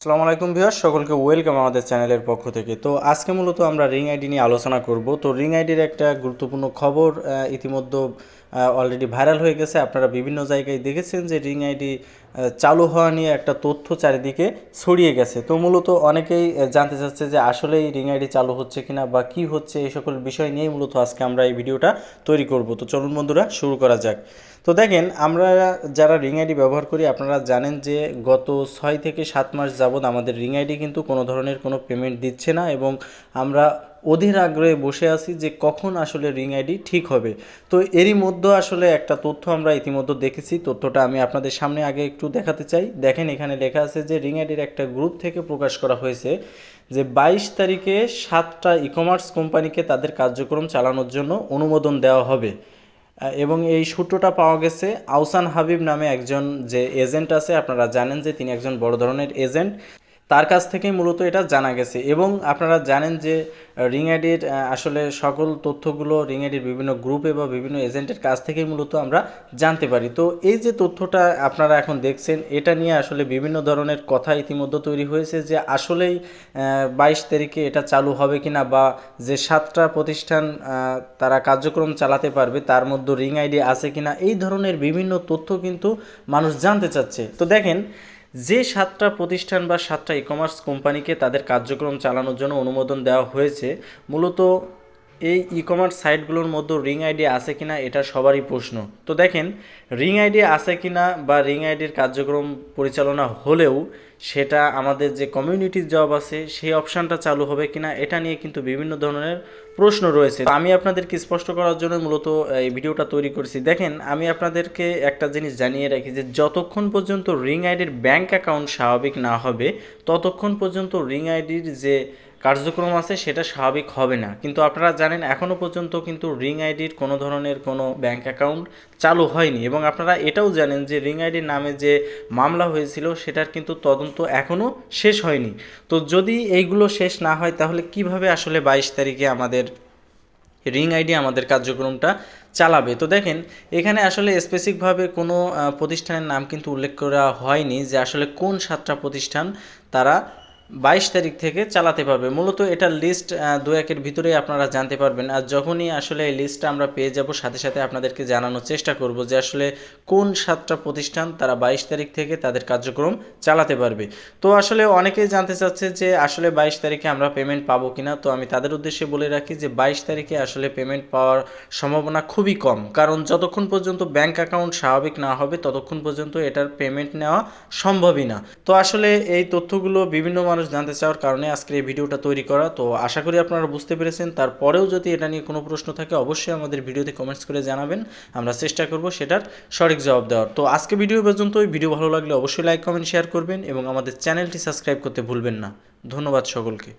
আসসালামু আলাইকুম ভিউয়ার্স, সকলকে ওয়েলকাম আমাদের চ্যানেলের পক্ষ থেকে। তো আজকে মূলত আমরা রিং আইডি নিয়ে আলোচনা করব। তো রিং আইডির একটা গুরুত্বপূর্ণ খবর ইতিমধ্যে অলরেডি ভাইরাল হয়ে গেছে। আপনারা বিভিন্ন জায়গায় দেখেছেন যে রিং আইডি চালু হওয়া নিয়ে একটা তথ্য চারিদিকে ছড়িয়ে গেছে। তো মূলত অনেকেই জানতে চাচ্ছে যে আসলেই রিং আইডি চালু হচ্ছে কিনা বা কি হচ্ছে, এই সকল বিষয় নিয়েই মূলত আজকে আমরা এই ভিডিওটা তৈরি করব। তো চলুন বন্ধুরা শুরু করা যাক। তো দেখেন, আমরা যারা রিং আইডি ব্যবহার করি আপনারা জানেন যে গত 6 থেকে 7 মাস যাবৎ আমাদের রিং আইডি কিন্তু কোনো ধরনের কোনো পেমেন্ট দিচ্ছে না, এবং আমরা অধীর আগ্রহে বসে আছি যে কখন আসলে রিং আইডি ঠিক হবে। তো এরই মধ্যে আসলে একটা তথ্য আমরা ইতিমধ্যে দেখেছি। তথ্যটা আমি আপনাদের সামনে আগে একটু দেখাতে চাই। দেখেন, এখানে লেখা আছে যে রিং আইডির একটা গ্রুপ থেকে প্রকাশ করা হয়েছে যে 22 তারিখে 7টা ই-কমার্স কোম্পানিকে তাদের কার্যক্রম চালানোর জন্য অনুমোদন দেওয়া হবে। এবং এই সূত্রটা পাওয়া গেছে আহসান হাবিব নামে একজন যে এজেন্ট আছে, আপনারা জানেন যে তিনি একজন বড় ধরনের এজেন্ট, তার কাছ থেকেই মূলত এটা জানা গেছে। এবং আপনারা জানেন যে রিং আইডির আসলে সকল তথ্যগুলো রিং আইডির বিভিন্ন গ্রুপে বা বিভিন্ন এজেন্টের কাছ থেকেই মূলত আমরা জানতে পারি। তো এই যে তথ্যটা আপনারা এখন দেখছেন, এটা নিয়ে আসলে বিভিন্ন ধরনের কথা ইতিমধ্যে তৈরি হয়েছে যে আসলেই 22 তারিখে এটা চালু হবে কিনা, বা যে 7টা প্রতিষ্ঠান তারা কার্যক্রম চালাতে পারবে তার মধ্যে রিং আইডি আছে কিনা, এই ধরনের বিভিন্ন তথ্য কিন্তু মানুষ জানতে চাচ্ছে। তো দেখেন, যে 7টা প্রতিষ্ঠান বা 7টা ই-কমার্স কোম্পানিকে তাদের কার্যক্রম চালানোর জন্য অনুমোদন দেওয়া হয়েছে, মূলত এই ই-কমার্স সাইটগুলোর মধ্যে রিং আইডি আছে কিনা এটা সবারই প্রশ্ন। তো দেখেন, রিং আইডি আছে কিনা বা রিং আইডির কার্যক্রম পরিচালনা হলেও সেটা আমাদের যে কমিউনিটি জব আছে সেই অপশানটা চালু হবে কিনা, এটা নিয়ে কিন্তু বিভিন্ন ধরনের প্রশ্ন রয়েছে। আমি আপনাদেরকে স্পষ্ট করার জন্য মূলত এই ভিডিওটা তৈরি করেছি। দেখেন, আমি আপনাদেরকে একটা জিনিস জানিয়ে রাখি যে যতক্ষণ পর্যন্ত রিং আইডির ব্যাংক অ্যাকাউন্ট স্বাভাবিক না হবে ততক্ষণ পর্যন্ত রিং আইডির যে কার্যক্রম আছে সেটা স্বাভাবিক হবে না। কিন্তু আপনারা জানেন এখনও পর্যন্ত কিন্তু রিং আইডির কোনো ধরনের কোনো ব্যাংক অ্যাকাউন্ট চালু হয়নি, এবং আপনারা এটাও জানেন যে রিং আইডির নামে যে মামলা হয়েছিল সেটার কিন্তু তদন্ত এখনও শেষ হয়নি। তো যদি এইগুলো শেষ না হয় তাহলে কিভাবে আসলে 22 তারিখে আমাদের রিং আইডি আমাদের কার্যক্রমটা চালাবে? তো দেখেন, এখানে আসলে স্পেসিফিকভাবে কোনো প্রতিষ্ঠানের নাম কিন্তু উল্লেখ করা হয়নি যে আসলে কোন 7টা প্রতিষ্ঠান তারা 22 তারিখ থেকে চালাতে পারবে। মূলত এটার লিস্ট 2-1-এর ভিতরেই আপনারা জানতে পারবেন। আর যখনই আসলে এই লিস্টটা আমরা পেয়ে যাব সাথে সাথে আপনাদেরকে জানানোর চেষ্টা করব যে আসলে কোন 7টা প্রতিষ্ঠান তারা 22 তারিখ থেকে তাদের কার্যক্রম চালাতে পারবে। তো আসলে অনেকেই জানতে চাচ্ছে যে আসলে 22 তারিখে আমরা পেমেন্ট পাবো কিনা। তো আমি তাদের উদ্দেশ্যে বলে রাখি যে 22 তারিখে আসলে পেমেন্ট পাওয়ার সম্ভাবনা খুবই কম, কারণ যতক্ষণ পর্যন্ত ব্যাংক অ্যাকাউন্ট স্বাভাবিক না হবে ততক্ষণ পর্যন্ত এটার পেমেন্ট নেওয়া সম্ভবই না। তো আসলে এই তথ্যগুলো বিভিন্ন মানুষ জানতে চাওয়ার কারণে আজকের এই ভিডিওটা তৈরি করা। তো আশা করি আপনারা বুঝতে পেরেছেন। তারপরেও যদি এটা নিয়ে কোনো প্রশ্ন থাকে অবশ্যই আমাদের ভিডিওতে কমেন্টস করে জানাবেন, আমরা চেষ্টা করব সেটার সঠিক জবাব দেওয়ার। তো আজকে ভিডিও পর্যন্তই। ভিডিও ভালো লাগলে অবশ্যই লাইক কমেন্ট শেয়ার করবেন এবং আমাদের চ্যানেলটি সাবস্ক্রাইব করতে ভুলবেন না। ধন্যবাদ সকলকে।